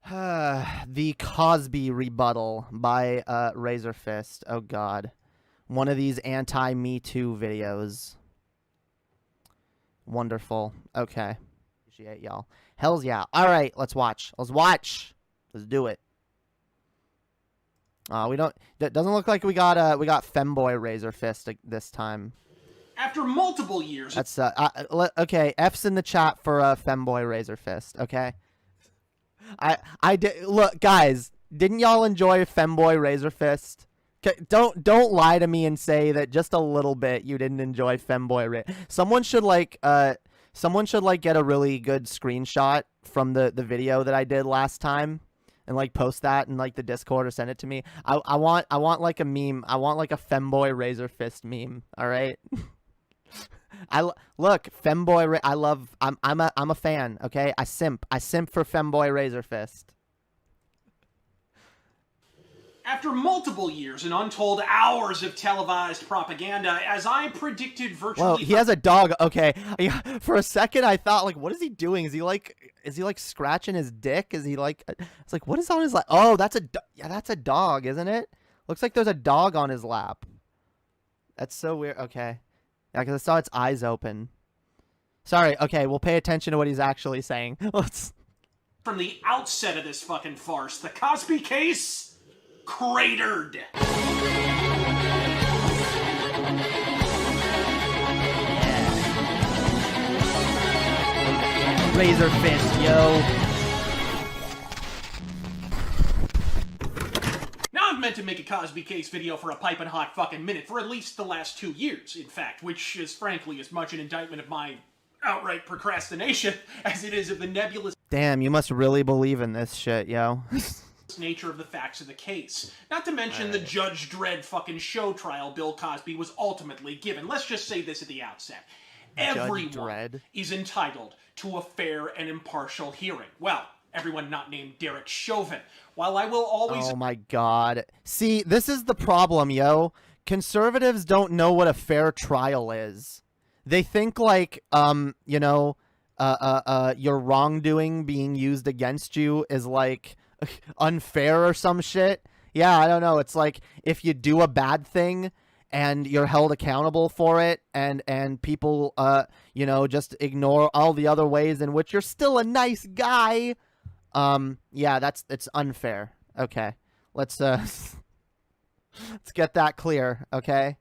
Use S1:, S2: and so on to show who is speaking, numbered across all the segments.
S1: The Cosby rebuttal by Razorfist. Oh God, one of these anti-Me Too videos. Wonderful. Okay, appreciate y'all. Hell's yeah. All right, let's watch. Let's watch. Let's do it. We don't. That doesn't look like we got femboy Razorfist this time.
S2: After multiple years.
S1: That's okay. F's in the chat for femboy Razorfist. Okay. I did look, guys. Didn't y'all enjoy femboy Razorfist? Don't lie to me and say that just a little bit you didn't enjoy femboy. Someone should get a really good screenshot from the video that I did last time and like post that in like the Discord or send it to me. I want like a meme. I want like a femboy Razorfist meme. All right. Look, femboy. I'm a fan. Okay, I simp for femboy Razorfist.
S2: After multiple years and untold hours of televised propaganda, as I predicted virtually...
S1: Well, he has a dog. Okay. For a second, I thought, like, what is he doing? Is he like scratching his dick? Is he like... It's like, what is on his lap? Oh, that's a dog, isn't it? Looks like there's a dog on his lap. That's so weird. Okay. Yeah, because I saw its eyes open. Sorry. Okay, we'll pay attention to what he's actually saying.
S2: From the outset of this fucking farce, the Cosby case... cratered.
S1: Razorfist, yo.
S2: Now I've meant to make a Cosby case video for a piping hot fucking minute for at least the last 2 years, in fact, which is frankly as much an indictment of my outright procrastination as it is of the nebulous...
S1: Damn, you must really believe in this shit, yo.
S2: Nature of the facts of the case. Not to mention the Judge Dredd fucking show trial Bill Cosby was ultimately given. Let's just say this at the outset. Everyone is entitled to a fair and impartial hearing. Well, everyone not named Derek Chauvin. While I will always...
S1: Oh my God. See, this is the problem, yo. Conservatives don't know what a fair trial is. They think like, you know, your wrongdoing being used against you is like... unfair or some shit. Yeah, I don't know. It's like if you do a bad thing and you're held accountable for it and people you know, just ignore all the other ways in which you're still a nice guy. Yeah, it's unfair. Okay. Let's let's get that clear, okay?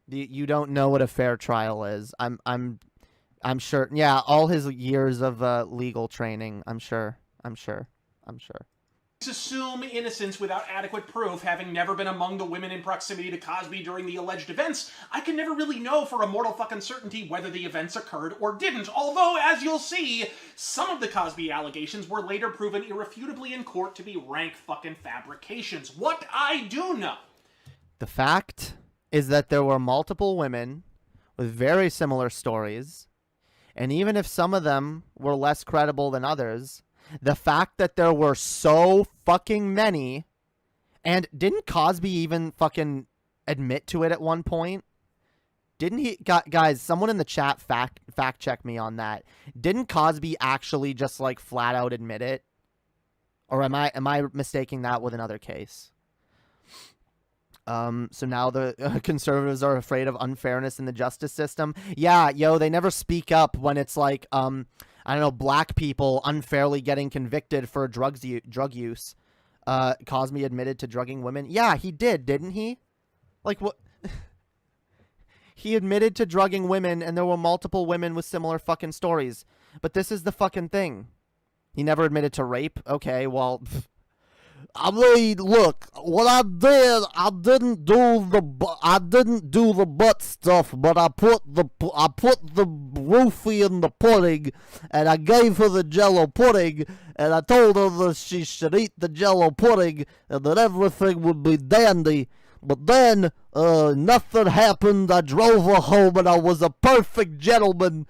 S1: You don't know what a fair trial is. I'm sure. Yeah, all his years of legal training, I'm sure.
S2: Assume innocence without adequate proof, having never been among the women in proximity to Cosby during the alleged events. I can never really know for a mortal fucking certainty whether the events occurred or didn't, although, as you'll see, some of the Cosby allegations were later proven irrefutably in court to be rank fucking fabrications. What I do know...
S1: The fact is that there were multiple women with very similar stories, and even if some of them were less credible than others... The fact that there were so fucking many, and didn't Cosby even fucking admit to it at one point? Didn't he? Guys, someone in the chat fact check me on that. Didn't Cosby actually just like flat out admit it? Or am I mistaking that with another case? So now the conservatives are afraid of unfairness in the justice system. Yeah, yo, they never speak up when it's like, I don't know, black people unfairly getting convicted for drug use. Cosby admitted to drugging women. Yeah, he did, didn't he? Like, what? He admitted to drugging women, and there were multiple women with similar fucking stories. But this is the fucking thing. He never admitted to rape? Okay, well...
S3: I mean, look, what I didn't do the butt stuff, but I put the roofie in the pudding, and I gave her the Jello pudding, and I told her that she should eat the Jello pudding, and that everything would be dandy. But then, nothing happened. I drove her home, and I was a perfect gentleman.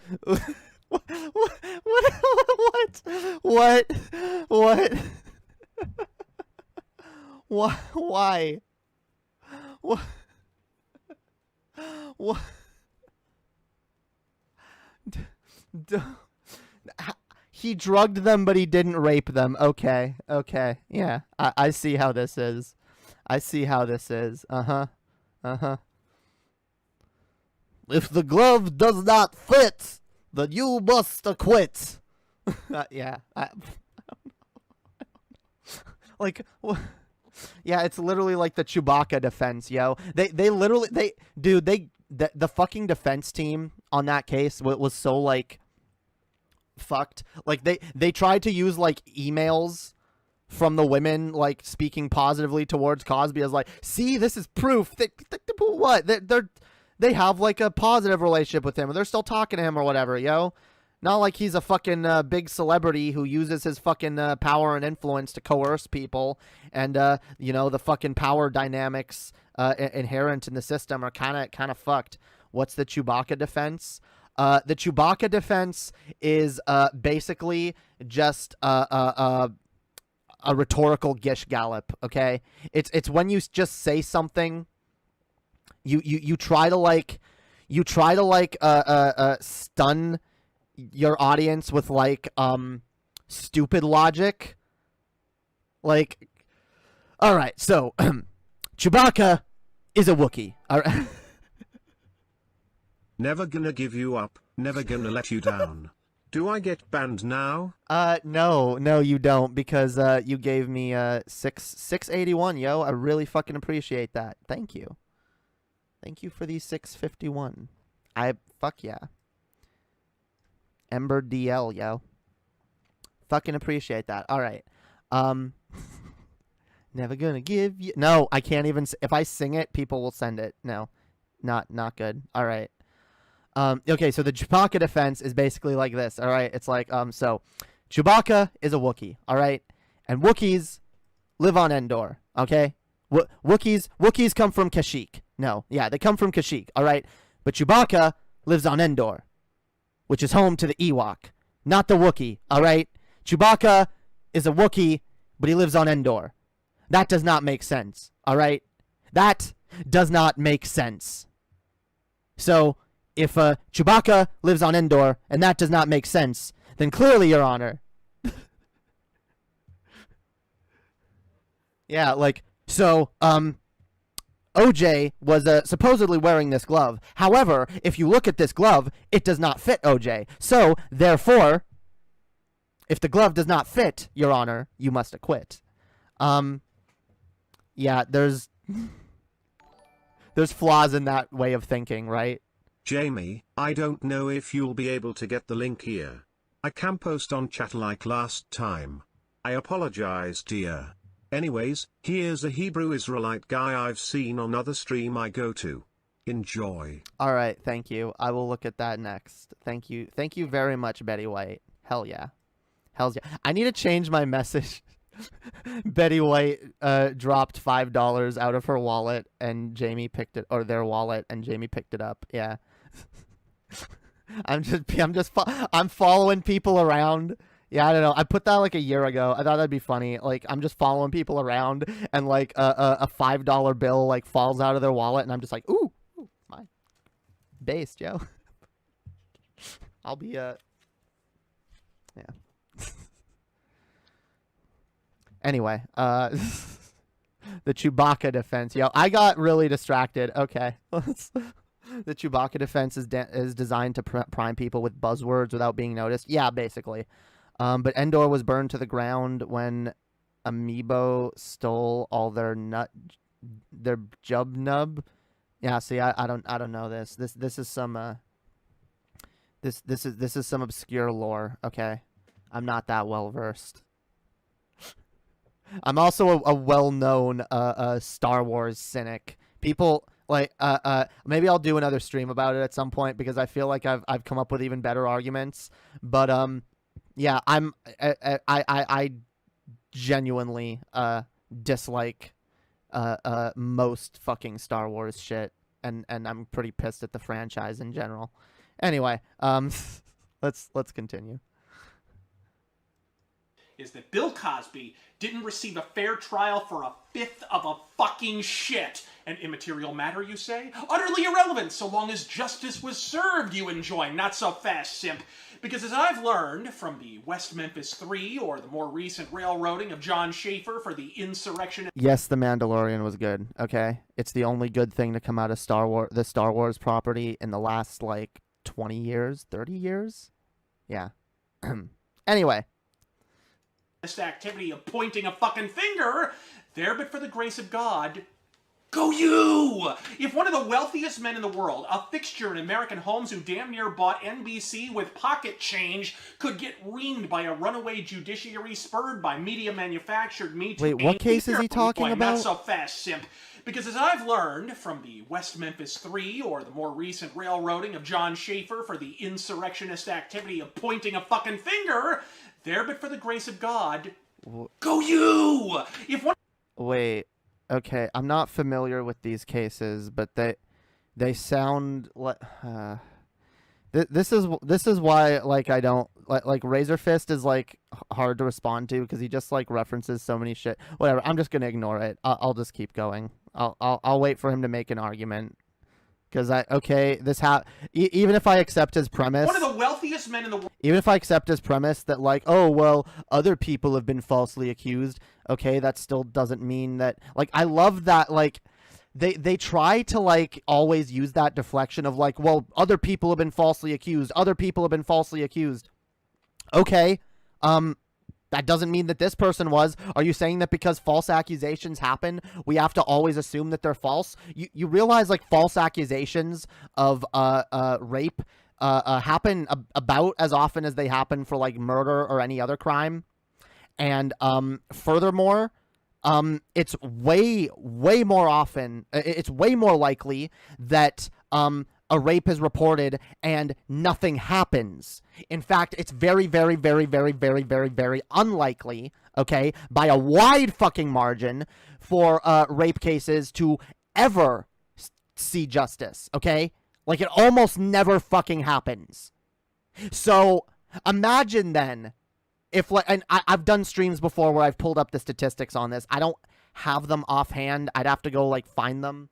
S1: What? Why? What? He drugged them, but he didn't rape them. Okay. Yeah, I see how this is. Uh-huh.
S3: If the glove does not fit, then you must acquit.
S1: Yeah. Like, yeah, it's literally like the Chewbacca defense, yo. They literally, the fucking defense team on that case was so, like, fucked. Like, they tried to use, like, emails from the women, like, speaking positively towards Cosby as, like, see, this is proof. What? They have, like, a positive relationship with him, or they're still talking to him or whatever, yo. Not like he's a fucking big celebrity who uses his fucking power and influence to coerce people, and you know, the fucking power dynamics inherent in the system are kind of fucked. What's the Chewbacca defense? The Chewbacca defense is basically just a rhetorical gish gallop. Okay, it's when you just say something, you try to stun your audience with, like, stupid logic. Like, all right, so Chewbacca is a Wookiee. All right.
S4: Never gonna give you up, never gonna let you down. Do I get banned now?
S1: No, you don't, because you gave me 681, yo. I really fucking appreciate that. Thank you for these 651. Fuck yeah. Ember DL, yo. Fucking appreciate that. All right. Never gonna give you. No, I can't even. If I sing it, people will send it. No, not good. All right. Okay, so the Chewbacca defense is basically like this. All right, it's like so Chewbacca is a Wookiee. All right, and Wookiees live on Endor. Okay, Wookiees come from Kashyyyk. No, yeah, they come from Kashyyyk. All right, but Chewbacca lives on Endor, which is home to the Ewok, not the Wookiee, all right? Chewbacca is a Wookiee, but he lives on Endor. That does not make sense, all right? That does not make sense. So, if Chewbacca lives on Endor, and that does not make sense, then clearly, Your Honor. Yeah, like, so, OJ was supposedly wearing this glove. However, if you look at this glove, it does not fit OJ. So, therefore, if the glove does not fit, Your Honor, you must acquit. Yeah, there's flaws in that way of thinking, right?
S4: Jamie, I don't know if you'll be able to get the link here. I can post on chat like last time. I apologize, dear. Anyways, here's a Hebrew Israelite guy I've seen on other stream I go to. Enjoy.
S1: All right, thank you. I will look at that next. Thank you very much, Betty White. Hell yeah. Hells yeah. I need to change my message. Betty White dropped $5 out of her wallet, and Jamie picked it, or their wallet, and Jamie picked it up. Yeah. I'm following people around. Yeah, I don't know. I put that like a year ago. I thought that'd be funny. Like, I'm just following people around, and like a $5 bill like falls out of their wallet, and I'm just like, ooh, my base, Joe. I'll be yeah. Anyway, the Chewbacca defense. Yo, I got really distracted. Okay, the Chewbacca defense is designed to prime people with buzzwords without being noticed. Yeah, basically. But Endor was burned to the ground when Amiibo stole all their jub nub. Yeah, see, I don't know this. This is some this is some obscure lore. Okay, I'm not that well versed. I'm also a well-known Star Wars cynic. People like maybe I'll do another stream about it at some point, because I feel like I've come up with even better arguments. But yeah, I genuinely dislike most fucking Star Wars shit, and I'm pretty pissed at the franchise in general. Anyway, let's continue.
S2: is that Bill Cosby didn't receive a fair trial for a fifth of a fucking shit. An immaterial matter, you say? Utterly irrelevant, so long as justice was served, you enjoin. Not so fast, simp. Because as I've learned from the West Memphis 3 or the more recent railroading of John Schaefer for the insurrection...
S1: Yes, The Mandalorian was good, okay? It's the only good thing to come out of the Star Wars property in the last, like, 20 years? 30 years? Yeah. Anyway.
S2: This activity of pointing a fucking finger, there but for the grace of God... Go you! If one of the wealthiest men in the world, a fixture in American homes who damn near bought NBC with pocket change, could get reamed by a runaway judiciary spurred by media-manufactured Me Too...
S1: Wait, what case is he talking about?
S2: Not so fast, simp. Because as I've learned from the West Memphis 3 or the more recent railroading of John Schaefer for the insurrectionist activity of pointing a fucking finger, there but for the grace of God... Go you! If one...
S1: Wait. Okay, I'm not familiar with these cases, but they sound like this is why, like, I don't like Razorfist is like hard to respond to because he just like references so many shit. Whatever, I'm just gonna ignore it. I'll just keep going. I'll wait for him to make an argument. Because even if I accept his premise,
S2: one of the wealthiest men in the world,
S1: even if I accept his premise that like, oh well, other people have been falsely accused, okay, that still doesn't mean that, like, I love that, like, they try to like always use that deflection of like, well, other people have been falsely accused, okay, that doesn't mean that this person was. Are you saying that because false accusations happen, we have to always assume that they're false? You realize, like, false accusations of rape happen about as often as they happen for, like, murder or any other crime. And furthermore, it's way more often, it's way more likely that a rape is reported and nothing happens. In fact, it's very unlikely, okay, by a wide fucking margin for rape cases to ever see justice, okay? Like, it almost never fucking happens. So, imagine then, if, like, and I've done streams before where I've pulled up the statistics on this. I don't have them offhand. I'd have to go, like, find them.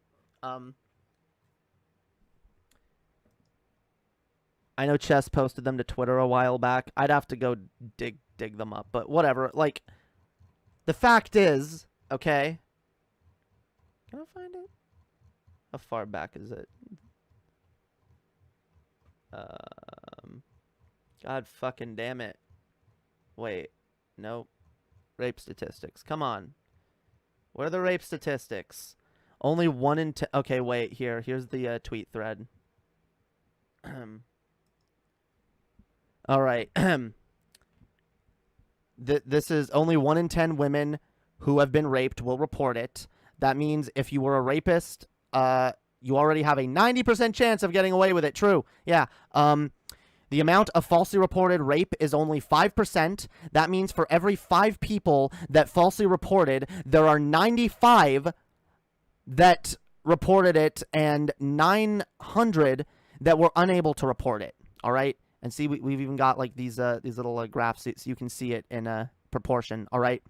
S1: I know Chess posted them to Twitter a while back. I'd have to go dig them up, but whatever. Like, the fact is, okay. Can I find it? How far back is it? God fucking damn it. Wait. Nope. Rape statistics. Come on. Where are the rape statistics? Only 1 in 10. Okay, wait. Here's the tweet thread. All right. This is only 1 in 10 women who have been raped will report it. That means if you were a rapist, you already have a 90% chance of getting away with it. True. Yeah. The amount of falsely reported rape is only 5%. That means for every 5 people that falsely reported, there are 95 that reported it and 900 that were unable to report it. All right. And see, we've even got like these little graphs so you can see it in a proportion. All right.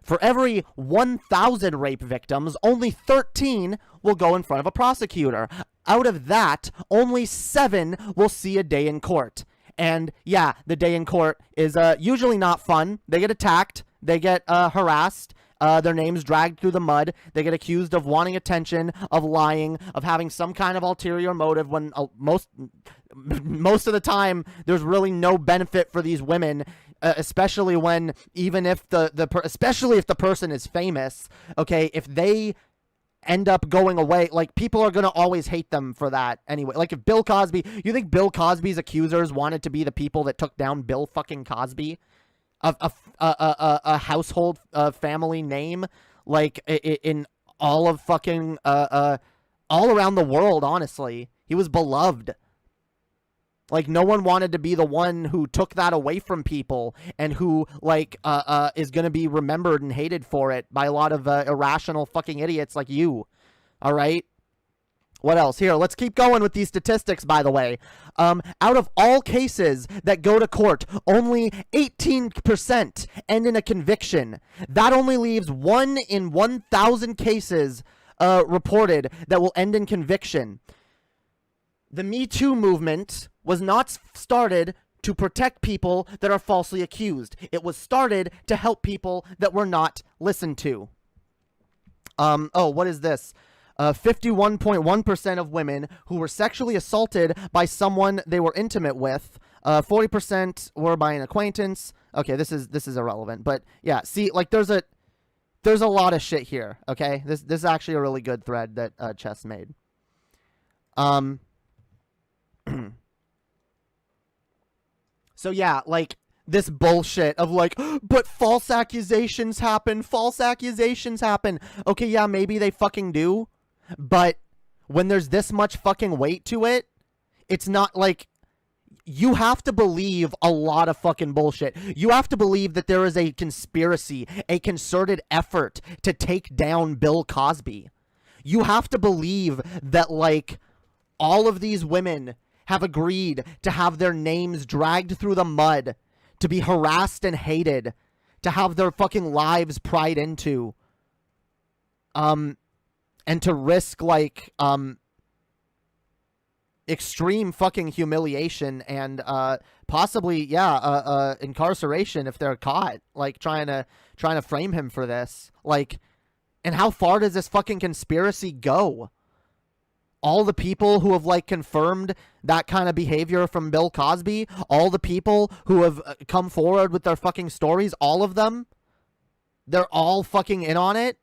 S1: For every 1,000 rape victims, only 13 will go in front of a prosecutor. Out of that, only 7 will see a day in court. And yeah, the day in court is usually not fun. They get attacked. They get harassed. Their names dragged through the mud. They get accused of wanting attention, of lying, of having some kind of ulterior motive when most of the time there's really no benefit for these women, especially when even if especially if the person is famous, okay, if they end up going away, like, people are going to always hate them for that anyway. Like, if Bill Cosby, you think Bill Cosby's accusers wanted to be the people that took down Bill fucking Cosby? A household family name, like, in all of fucking all around the world. Honestly, he was beloved. Like, no one wanted to be the one who took that away from people and who, like, is gonna be remembered and hated for it by a lot of irrational fucking idiots like you. All right. What else? Here, let's keep going with these statistics, by the way. Out of all cases that go to court, only 18% end in a conviction. That only leaves 1 in 1,000 cases reported that will end in conviction. The Me Too movement was not started to protect people that are falsely accused. It was started to help people that were not listened to. What is this? 51.1% of women who were sexually assaulted by someone they were intimate with. 40% were by an acquaintance. Okay, this is irrelevant, but yeah, see, like there's a lot of shit here. Okay, this is actually a really good thread that Chess made. So yeah, like this bullshit of like, but false accusations happen. Okay, yeah, maybe they fucking do. But when there's this much fucking weight to it, it's not like, you have to believe a lot of fucking bullshit. You have to believe that there is a conspiracy, a concerted effort to take down Bill Cosby. You have to believe that, like, all of these women have agreed to have their names dragged through the mud, to be harassed and hated, to have their fucking lives pried into. And to risk, like, extreme fucking humiliation and, possibly, yeah, incarceration if they're caught, like, trying to frame him for this. Like, and how far does this fucking conspiracy go? All the people who have, like, confirmed that kind of behavior from Bill Cosby, all the people who have come forward with their fucking stories, all of them, they're all fucking in on it.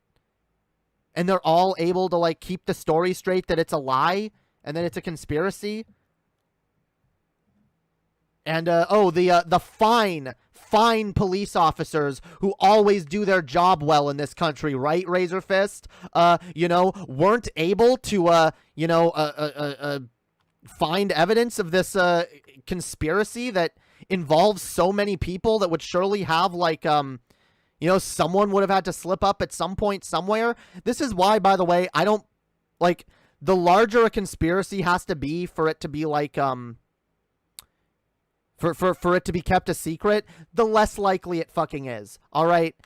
S1: And they're all able to, like, keep the story straight that it's a lie and that it's a conspiracy. And, the fine police officers who always do their job well in this country, right, Razorfist? Weren't able to, find evidence of this, conspiracy that involves so many people that would surely have, like, someone would have had to slip up at some point somewhere. This is why, by the way, I don't, like, the larger a conspiracy has to be for it to be, like, for it to be kept a secret, the less likely it fucking is, all right?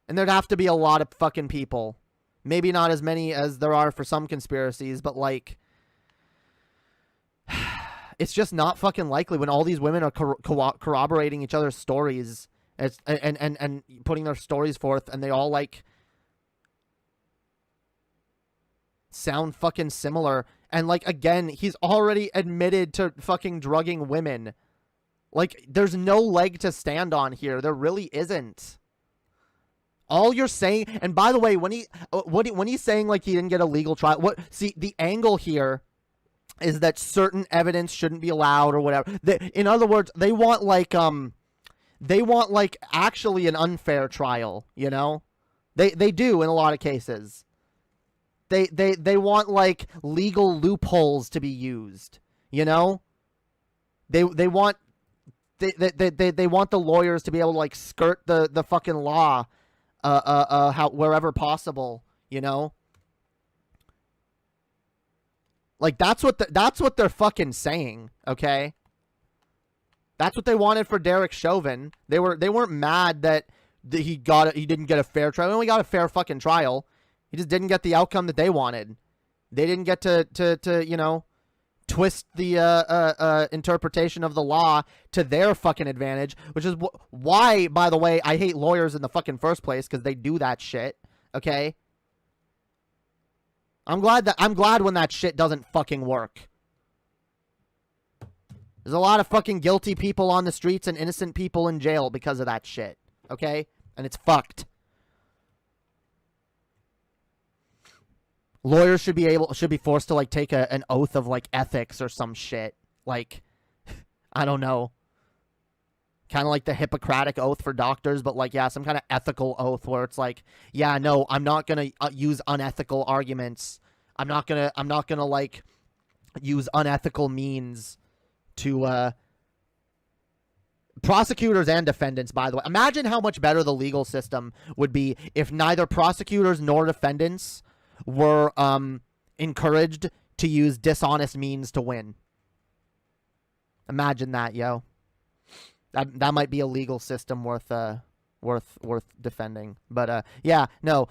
S1: And there'd have to be a lot of fucking people. Maybe not as many as there are for some conspiracies, but, like, it's just not fucking likely when all these women are corroborating each other's stories. It's, and putting their stories forth, and they all, like, sound fucking similar. And, like, again, he's already admitted to fucking drugging women. Like, there's no leg to stand on here. There really isn't. All you're saying, and by the way, when he's saying, like, he didn't get a legal trial, see, the angle here is that certain evidence shouldn't be allowed or whatever. In other words, they want, like, actually an unfair trial, you know? They do in a lot of cases. They want, like, legal loopholes to be used, you know? They want the lawyers to be able to, like, skirt the fucking law wherever possible, you know? Like, that's what they're fucking saying, okay? That's what they wanted for Derek Chauvin. They weren't mad that he didn't get a fair trial. He only got a fair fucking trial. He just didn't get the outcome that they wanted. They didn't get to twist the interpretation of the law to their fucking advantage, which is why, by the way, I hate lawyers in the fucking first place, because they do that shit, okay? I'm glad when that shit doesn't fucking work. There's a lot of fucking guilty people on the streets and innocent people in jail because of that shit, okay? And it's fucked. Lawyers should be forced to, like, take an oath of, like, ethics or some shit. Like, I don't know. Kind of like the Hippocratic oath for doctors, but, like, yeah, some kind of ethical oath where it's like, yeah, no, I'm not gonna use unethical arguments. I'm not gonna like use unethical means to prosecutors and defendants, by the way. Imagine how much better the legal system would be if neither prosecutors nor defendants were encouraged to use dishonest means to win. Imagine that, yo. That might be a legal system worth defending. But yeah, no.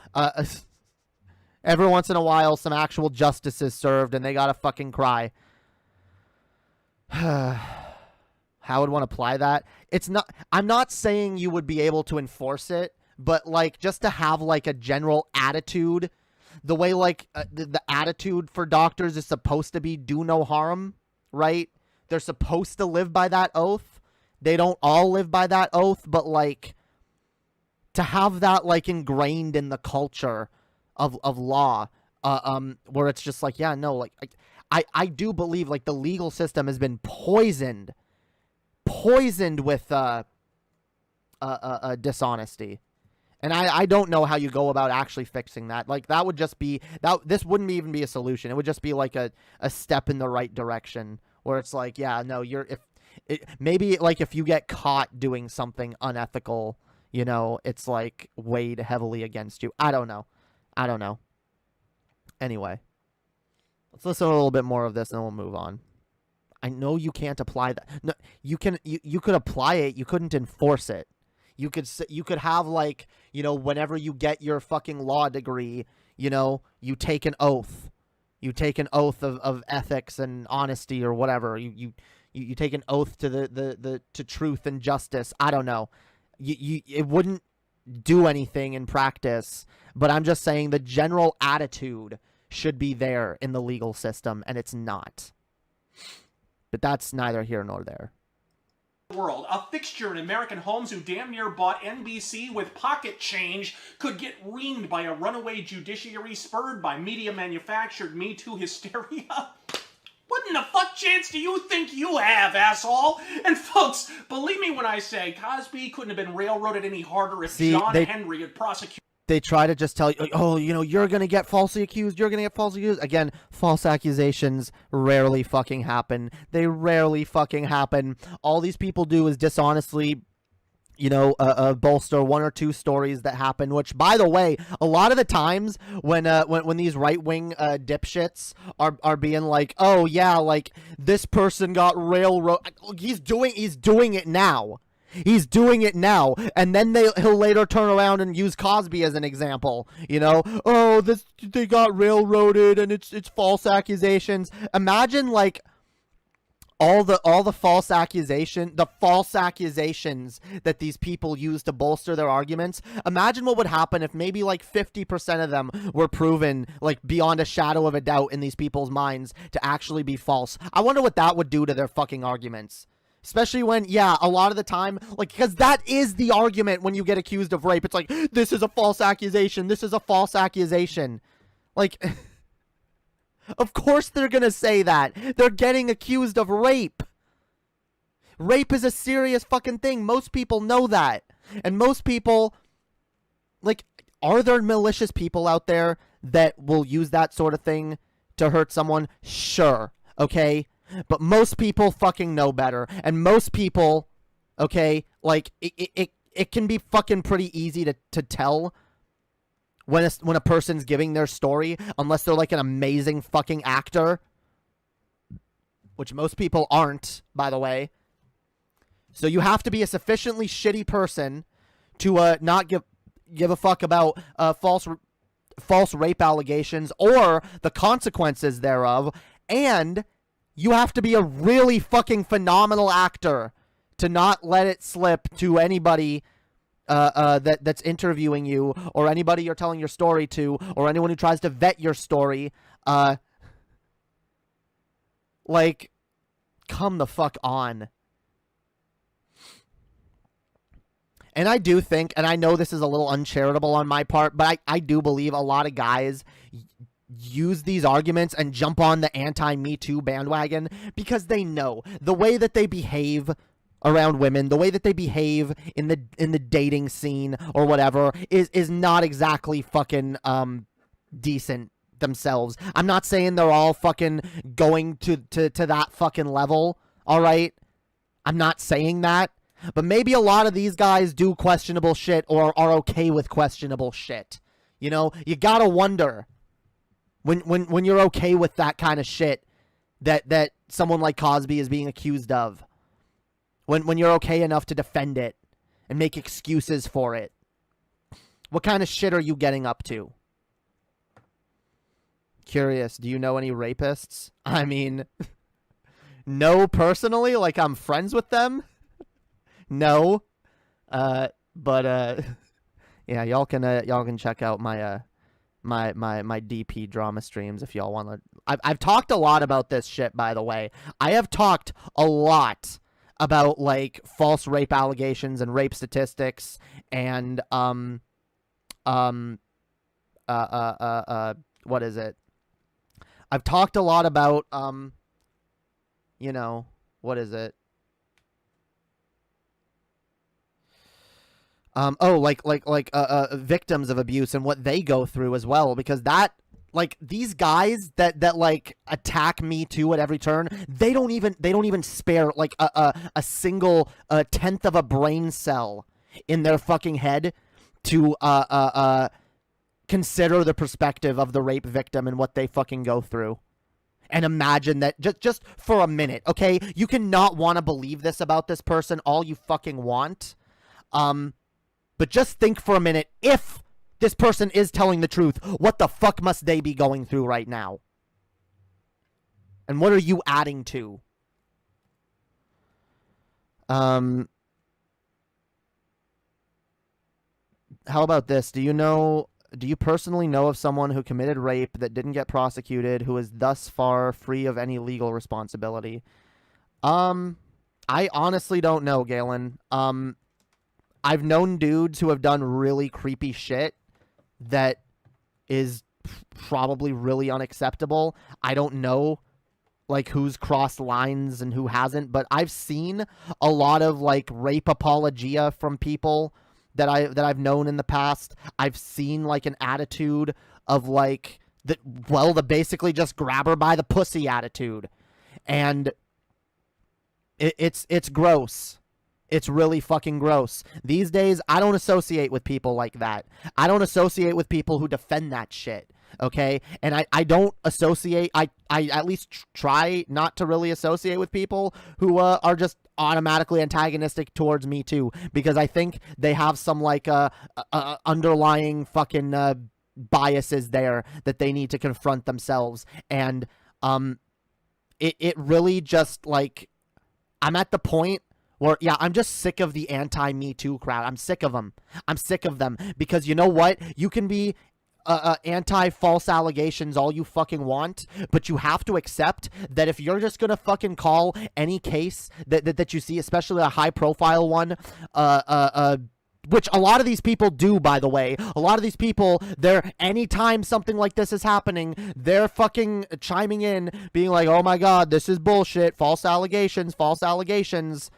S1: Every once in a while, some actual justice is served, and they gotta fucking cry. How would one apply that? It's not. I'm not saying you would be able to enforce it, but like just to have like a general attitude, the way like the attitude for doctors is supposed to be do no harm, right? They're supposed to live by that oath. They don't all live by that oath, but like to have that like ingrained in the culture of law, where it's just like, yeah, no, like I do believe like the legal system has been poisoned with dishonesty. And I don't know how you go about actually fixing that. Like that would just be this wouldn't even be a solution. It would just be like a step in the right direction where it's like, yeah, no, maybe like if you get caught doing something unethical, you know, it's like weighed heavily against you. I don't know. Anyway, let's listen to a little bit more of this and then we'll move on. I know you can't apply that. No, you could apply it. You couldn't enforce it. You could have like, you know, whenever you get your fucking law degree, you know, you take an oath. You take an oath of ethics and honesty or whatever. You take an oath to to truth and justice. I don't know. It wouldn't do anything in practice, but I'm just saying the general attitude should be there in the legal system, and it's not. But that's neither here nor there.
S2: World, a fixture in American homes who damn near bought NBC with pocket change could get reamed by a runaway judiciary spurred by media-manufactured Me Too hysteria? What in the fuck chance do you think you have, asshole? And folks, believe me when I say Cosby couldn't have been railroaded any harder if John Henry had prosecuted.
S1: They try to just tell you, oh, you know, you're going to get falsely accused. You're going to get falsely accused. Again, false accusations rarely fucking happen. They rarely fucking happen. All these people do is dishonestly, you know, bolster one or two stories that happen, which, by the way, a lot of the times when these right-wing dipshits are being like, oh, yeah, like, this person got railroad. He's doing it now. He's doing it now, and then he'll later turn around and use Cosby as an example. You know, oh, they got railroaded, and it's false accusations. Imagine like all the false accusations that these people use to bolster their arguments. Imagine what would happen if maybe like 50% of them were proven like beyond a shadow of a doubt in these people's minds to actually be false. I wonder what that would do to their fucking arguments. Especially when, yeah, a lot of the time, like, because that is the argument when you get accused of rape. It's like, this is a false accusation. This is a false accusation. Like, of course they're going to say that. They're getting accused of rape. Rape is a serious fucking thing. Most people know that. And most people, like, are there malicious people out there that will use that sort of thing to hurt someone? Sure. Okay? But most people fucking know better. And most people, okay, like, it can be fucking pretty easy to tell when a person's giving their story, unless they're like an amazing fucking actor, which most people aren't, by the way. So you have to be a sufficiently shitty person to not give a fuck about false rape allegations or the consequences thereof, and you have to be a really fucking phenomenal actor to not let it slip to anybody that's interviewing you, or anybody you're telling your story to, or anyone who tries to vet your story. Like, come the fuck on. And I do think, and I know this is a little uncharitable on my part, but I do believe a lot of guys use these arguments and jump on the anti-Me Too bandwagon because they know the way that they behave around women, the way that they behave in the dating scene or whatever is not exactly fucking decent themselves. I'm not saying they're all fucking going to that fucking level, all right? I'm not saying that. But maybe a lot of these guys do questionable shit or are okay with questionable shit. You know, you gotta wonder. When you're okay with that kind of shit that someone like Cosby is being accused of. When you're okay enough to defend it and make excuses for it. What kind of shit are you getting up to? Curious, do you know any rapists? I mean, no, personally, like I'm friends with them. No. But yeah, y'all can check out my my DP drama streams if y'all want to. I've talked a lot about this shit, by the way. I have talked a lot about like false rape allegations and rape statistics and what is it? I've talked a lot about you know, what is it? Victims of abuse and what they go through as well, because that, like, these guys that like attack me too at every turn, they don't even spare like a single tenth of a brain cell in their fucking head to consider the perspective of the rape victim and what they fucking go through. And imagine that just for a minute, okay? You cannot want to believe this about this person all you fucking want. But just think for a minute, if this person is telling the truth, what the fuck must they be going through right now? And what are you adding to? How about this? Do you personally know of someone who committed rape that didn't get prosecuted, who is thus far free of any legal responsibility? I honestly don't know, Galen. I've known dudes who have done really creepy shit that is probably really unacceptable. I don't know, like, who's crossed lines and who hasn't, but I've seen a lot of, like, rape apologia from people that I've known in the past. I've seen, like, an attitude of, like, the basically just grab her by the pussy attitude. And it's gross. It's really fucking gross. These days, I don't associate with people like that. I don't associate with people who defend that shit, okay? And I don't associate, I at least try not to really associate with people who are just automatically antagonistic towards me too, because I think they have some, like, underlying fucking biases there that they need to confront themselves. And it really just, like, I'm at the point where, yeah, I'm just sick of the anti-Me Too crowd. I'm sick of them. I'm sick of them. Because you know what? You can be anti-false allegations all you fucking want, but you have to accept that if you're just gonna fucking call any case that you see, especially a high-profile one, which a lot of these people do, by the way. A lot of these people, anytime something like this is happening, they're fucking chiming in, being like, oh my god, this is bullshit, false allegations, false allegations.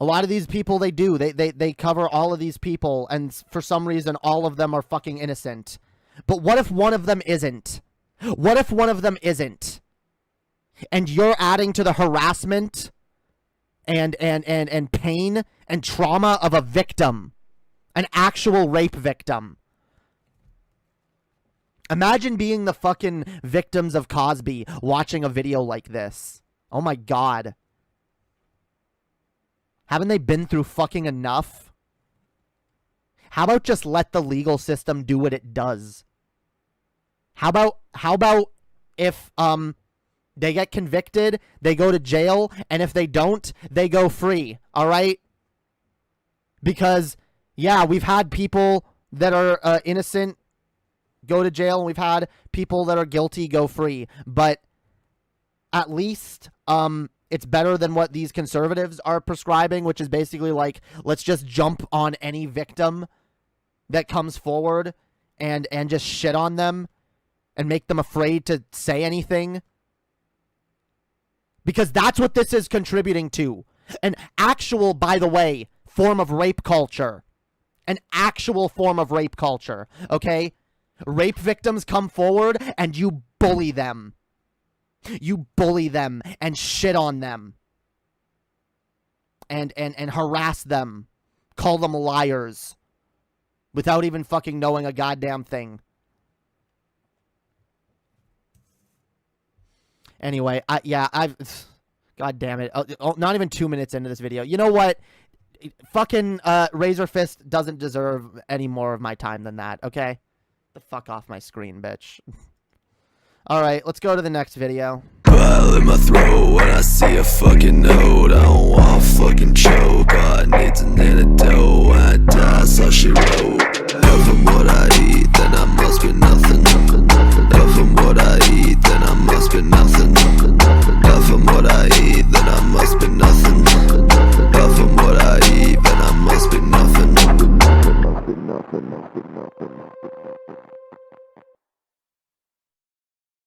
S1: A lot of these people, they cover all of these people, and for some reason, all of them are fucking innocent. But what if one of them isn't? What if one of them isn't? And you're adding to the harassment and pain and trauma of a victim, an actual rape victim. Imagine being the fucking victims of Cosby watching a video like this. Oh my god. Haven't they been through fucking enough? How about just let the legal system do what it does? How about if they get convicted, they go to jail, and if they don't, they go free, all right? Because, yeah, we've had people that are innocent go to jail, and we've had people that are guilty go free. But at least it's better than what these conservatives are prescribing, which is basically like, let's just jump on any victim that comes forward and just shit on them and make them afraid to say anything. Because that's what this is contributing to. An actual, by the way, form of rape culture. An actual form of rape culture, okay? Rape victims come forward and you bully them. You bully them and shit on them. And harass them. Call them liars. without even fucking knowing a goddamn thing. Anyway, God damn it. Not even 2 minutes into this video. You know what? Fucking Razorfist doesn't deserve any more of my time than that, okay? The fuck off my screen, bitch. Alright, let's go to the next video.
S5: Pile in my throat when I see a fucking note. I don't want to fucking choke. All I need's an antidote. When I die, so she wrote. If I'm what I eat, then I must be nothing. If I'm what I eat, then I must be nothing. If I'm what I eat, then I must be nothing. If I'm what I eat, then I must be nothing.